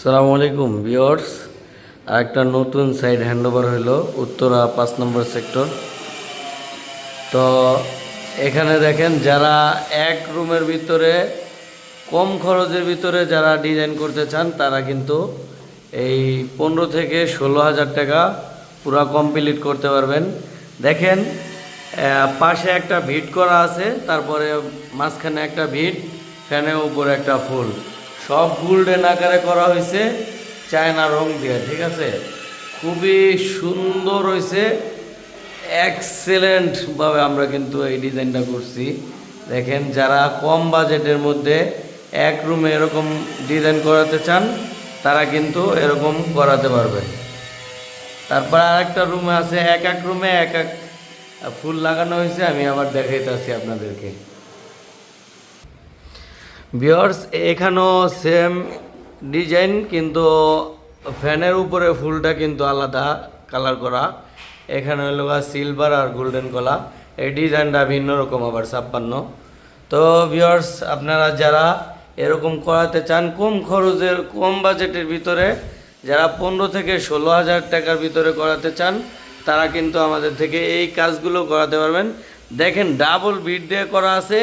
সালামু আলাইকুম ভিউয়ার্স। আরেকটা নতুন সাইট হ্যান্ডওভার হলো উত্তরা 5 নম্বর সেক্টর। তো এখানে দেখেন, যারা এক রুমের ভিতরে কম খরচের ভিতরে যারা ডিজাইন করতে চান তারা কিন্তু এই 15 থেকে 16,000 টাকা পুরা কমপ্লিট করতে পারবেন। দেখেন, পাশে একটা ভিট করা আছে, তারপরে মাঝখানে একটা ভিট, ফ্যানের উপরে একটা ফুল, সব গোল্ডেন আকারে করা হয়েছে চায়না রং দিয়ে। ঠিক আছে, খুবই সুন্দর হয়েছে, এক্সেলেন্টভাবে আমরা কিন্তু এই ডিজাইনটা করছি। দেখেন, যারা কম বাজেটের মধ্যে এক রুমে এরকম ডিজাইন করাতে চান তারা কিন্তু এরকম করাতে পারবেন। তারপর আরেকটা রুমে আছে, এক এক রুমে এক এক ফুল লাগানো হয়েছে, আমি আবার দেখাইতেছি আপনাদেরকে। ভিউয়ার্স, এখানেও সেম ডিজাইন, কিন্তু ফ্যানের উপরে ফুলটা কিন্তু আলাদা কালার করা। এখানে হলো সিলভার আর গোল্ডেন কলা, এই ডিজাইনটা ভিন্ন রকম আবার 56। তো ভিউয়ার্স, আপনারা যারা এরকম করাতে চান কম খরচের কম বাজেটের ভিতরে, যারা 15 থেকে 16,000 টাকার ভিতরে করাতে চান তারা কিন্তু আমাদের থেকে এই কাজগুলো করাতে পারবেন। দেখেন, ডাবল বিট দিয়ে করা আছে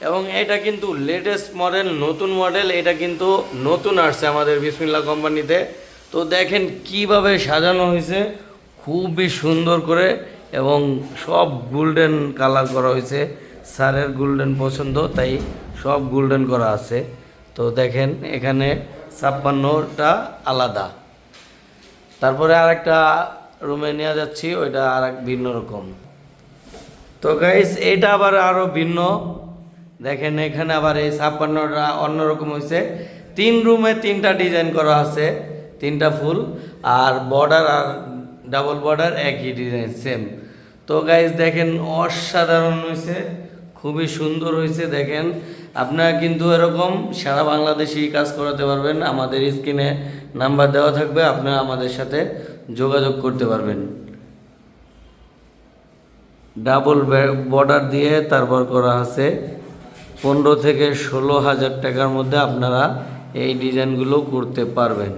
এবং এটা কিন্তু লেটেস্ট মডেল, নতুন মডেল। এটা কিন্তু নতুন আসছে আমাদের বিসমিল্লাহ কোম্পানিতে। তো দেখেন কিভাবে সাজানো হয়েছে, খুবই সুন্দর করে, এবং সব গোল্ডেন কালার করা হয়েছে। স্যারের গোল্ডেন পছন্দ, তাই সব গোল্ডেন করা আছে। তো দেখেন, এখানে 56টা আলাদা। তারপরে আরেকটা রুমে নিয়ে যাচ্ছি, ওইটা আর এক ভিন্ন রকম। তো গাইস, এটা আবার আরও ভিন্ন। দেখেন, এখানে আবার এই 56টা অন্যরকম হয়েছে। 3 রুমে 3টা ডিজাইন করা আছে, 3টা ফুল, আর বর্ডার আর ডাবল বর্ডার একই ডিজাইন সেম। তো গাইস দেখেন, অসাধারণ হয়েছে, খুবই সুন্দর হয়েছে। দেখেন, আপনারা কিন্তু এরকম সারা বাংলাদেশে কাজ করাতে পারবেন। আমাদের স্ক্রিনে নাম্বার দেওয়া থাকবে, আপনারা আমাদের সাথে যোগাযোগ করতে পারবেন। ডাবল বর্ডার দিয়ে তারপর করা আছে 15 থেকে 16,000 টাকার মধ্যে আপনারা এই ডিজাইনগুলো করতে পারবেন।